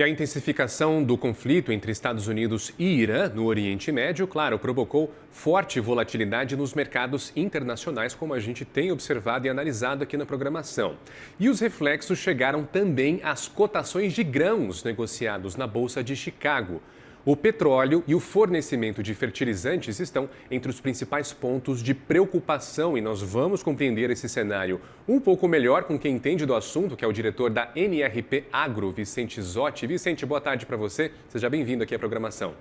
E a intensificação do conflito entre Estados Unidos e Irã no Oriente Médio, claro, provocou forte volatilidade nos mercados internacionais, como a gente tem observado e analisado aqui na programação. E os reflexos chegaram também às cotações de grãos negociados na Bolsa de Chicago. O petróleo e o fornecimento de fertilizantes estão entre os principais pontos de preocupação e nós vamos compreender esse cenário um pouco melhor com quem entende do assunto, que é o diretor da NRP Agro, Vicente Zotti. Vicente, boa tarde para você. Seja bem-vindo aqui à programação.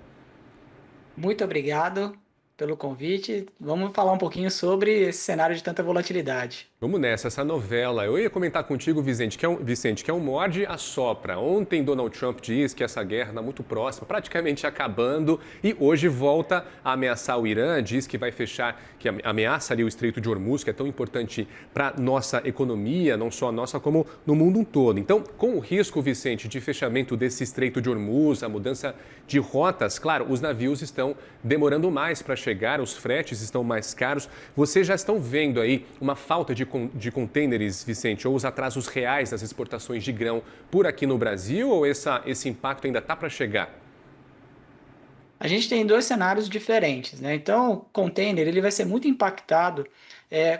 Muito obrigado pelo convite. Vamos falar um pouquinho sobre esse cenário de tanta volatilidade. Vamos nessa, essa novela. Eu ia comentar contigo, Vicente, que é um morde-a-sopra. Ontem Donald Trump diz que essa guerra está muito próxima, praticamente acabando, e hoje volta a ameaçar o Irã, diz que vai fechar, que ameaça ali o Estreito de Hormuz, que é tão importante para nossa economia, não só a nossa, como no mundo todo. Então, com o risco, Vicente, de fechamento desse Estreito de Hormuz, a mudança de rotas, claro, os navios estão demorando mais para chegar, os fretes estão mais caros. Vocês já estão vendo aí uma falta de contêineres, Vicente, ou os atrasos reais das exportações de grão por aqui no Brasil, ou esse impacto ainda está para chegar? A gente tem dois cenários diferentes, né? Então, o container ele vai ser muito impactado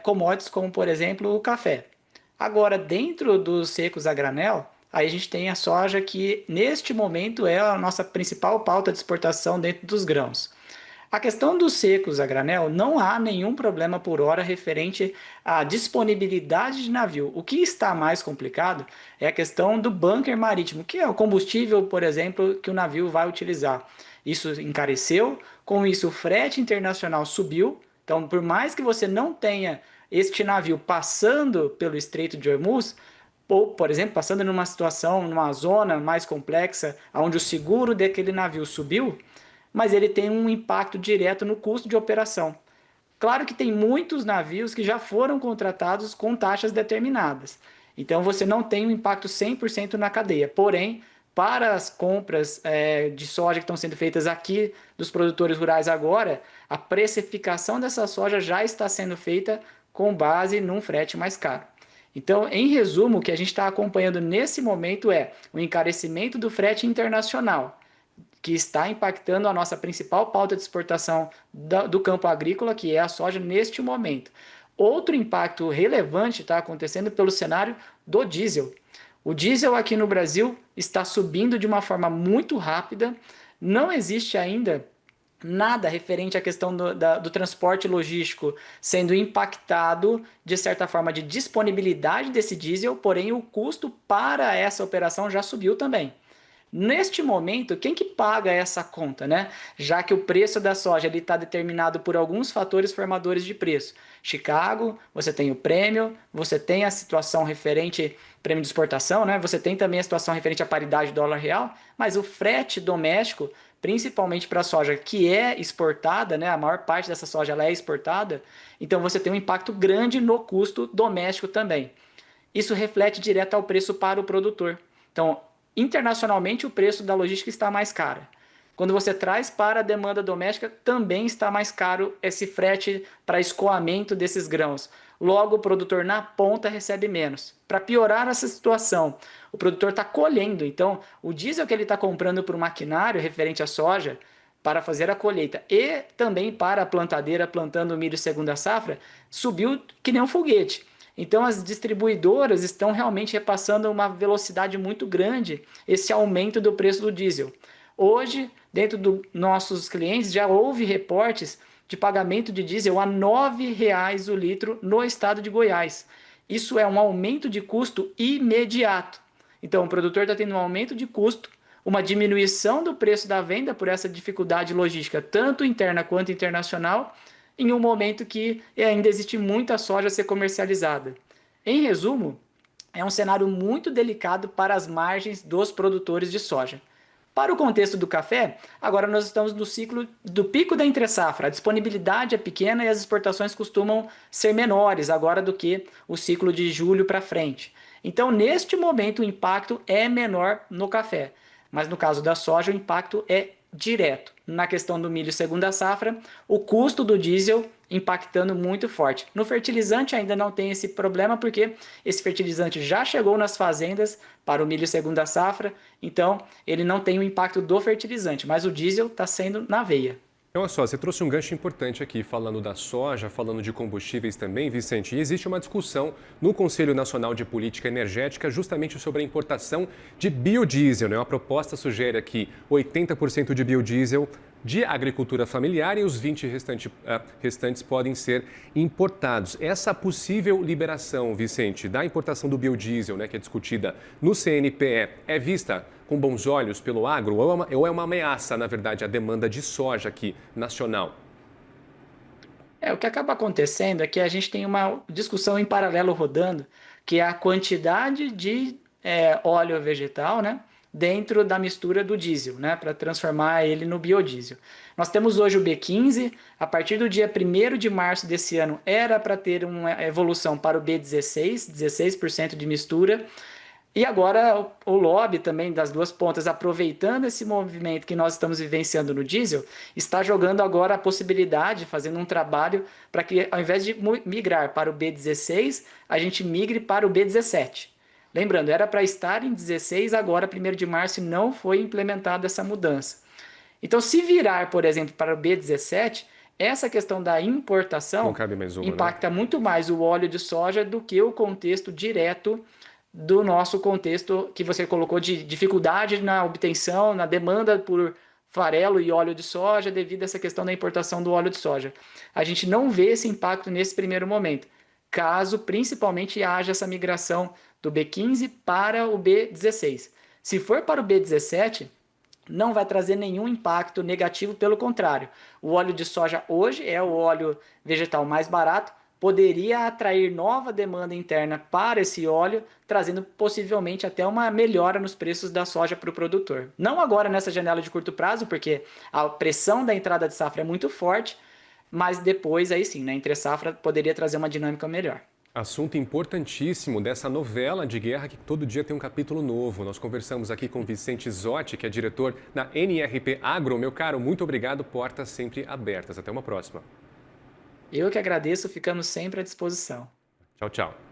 commodities como, por exemplo, o café. Agora, dentro dos secos a granel, aí a gente tem a soja que, neste momento, é a nossa principal pauta de exportação dentro dos grãos. A questão dos secos a granel, não há nenhum problema por hora referente à disponibilidade de navio. O que está mais complicado é a questão do bunker marítimo, que é o combustível, por exemplo, que o navio vai utilizar. Isso encareceu, com isso o frete internacional subiu. Então, por mais que você não tenha este navio passando pelo Estreito de Hormuz, ou, por exemplo, passando numa situação, numa zona mais complexa, onde o seguro daquele navio subiu, mas ele tem um impacto direto no custo de operação. Claro que tem muitos navios que já foram contratados com taxas determinadas. Então você não tem um impacto 100% na cadeia. Porém, para as compras de soja que estão sendo feitas aqui dos produtores rurais agora, a precificação dessa soja já está sendo feita com base num frete mais caro. Então, em resumo, o que a gente está acompanhando nesse momento é o encarecimento do frete internacional, que está impactando a nossa principal pauta de exportação do campo agrícola, que é a soja neste momento. Outro impacto relevante está acontecendo pelo cenário do diesel. O diesel aqui no Brasil está subindo de uma forma muito rápida, não existe ainda nada referente à questão do transporte logístico sendo impactado, de certa forma, de disponibilidade desse diesel, porém o custo para essa operação já subiu também. Neste momento, quem que paga essa conta, né? Já que o preço da soja está determinado por alguns fatores formadores de preço. Chicago, você tem o prêmio, você tem a situação referente prêmio de exportação, né? Você tem também a situação referente à paridade dólar real, mas o frete doméstico, principalmente para a soja que é exportada, né? A maior parte dessa soja ela é exportada, então você tem um impacto grande no custo doméstico também. Isso reflete direto ao preço para o produtor. Então, internacionalmente, o preço da logística está mais caro. Quando você traz para a demanda doméstica, também está mais caro esse frete para escoamento desses grãos. Logo, o produtor na ponta recebe menos. Para piorar essa situação, o produtor está colhendo. Então, o diesel que ele está comprando para o maquinário referente à soja, para fazer a colheita e também para a plantadeira plantando milho segunda safra, subiu que nem um foguete. Então as distribuidoras estão realmente repassando uma velocidade muito grande esse aumento do preço do diesel. Hoje, dentro dos nossos clientes, já houve reportes de pagamento de diesel a R$ 9,00 o litro no estado de Goiás. Isso é um aumento de custo imediato. Então o produtor está tendo um aumento de custo, uma diminuição do preço da venda por essa dificuldade logística, tanto interna quanto internacional, em um momento que ainda existe muita soja a ser comercializada. Em resumo, é um cenário muito delicado para as margens dos produtores de soja. Para o contexto do café, agora nós estamos no ciclo do pico da entre-safra. A disponibilidade é pequena e as exportações costumam ser menores agora do que o ciclo de julho para frente. Então, neste momento, o impacto é menor no café. Mas no caso da soja, o impacto é direto. Na questão do milho segunda safra, o custo do diesel impactando muito forte. No fertilizante ainda não tem esse problema, porque esse fertilizante já chegou nas fazendas para o milho segunda safra, então ele não tem o impacto do fertilizante, mas o diesel está sendo na veia. Então, olha só, você trouxe um gancho importante aqui, falando da soja, falando de combustíveis também, Vicente. E existe uma discussão no Conselho Nacional de Política Energética justamente sobre a importação de biodiesel, né? Uma proposta sugere aqui 80% de biodiesel de agricultura familiar e os 20% restantes podem ser importados. Essa possível liberação, Vicente, da importação do biodiesel, né, que é discutida no CNPE, é vista com bons olhos pelo agro ou é uma ameaça, na verdade, à demanda de soja aqui nacional? O que acaba acontecendo é que a gente tem uma discussão em paralelo rodando, que é a quantidade de óleo vegetal, né, dentro da mistura do diesel, né, para transformar ele no biodiesel. Nós temos hoje o B15, a partir do dia 1º de março desse ano era para ter uma evolução para o B16, 16% de mistura, e agora o lobby também das duas pontas, aproveitando esse movimento que nós estamos vivenciando no diesel, está jogando agora a possibilidade, fazendo um trabalho para que ao invés de migrar para o B16, a gente migre para o B17. Lembrando, era para estar em 16, agora 1º de março não foi implementada essa mudança. Então, se virar, por exemplo, para o B17, essa questão da importação Não cabe mais uma, impacta muito mais o óleo de soja do que o contexto direto do nosso contexto que você colocou de dificuldade na obtenção, na demanda por farelo e óleo de soja devido a essa questão da importação do óleo de soja. A gente não vê esse impacto nesse primeiro momento, caso principalmente haja essa migração do B15 para o B16. Se for para o B17, não vai trazer nenhum impacto negativo, pelo contrário. O óleo de soja hoje é o óleo vegetal mais barato, poderia atrair nova demanda interna para esse óleo, trazendo possivelmente até uma melhora nos preços da soja para o produtor. Não agora nessa janela de curto prazo, porque a pressão da entrada de safra é muito forte, mas depois aí sim, na entre safra poderia trazer uma dinâmica melhor. Assunto importantíssimo dessa novela de guerra que todo dia tem um capítulo novo. Nós conversamos aqui com Vicente Zotti, que é diretor na NRP Agro. Meu caro, muito obrigado, portas sempre abertas. Até uma próxima. Eu que agradeço, ficamos sempre à disposição. Tchau, tchau.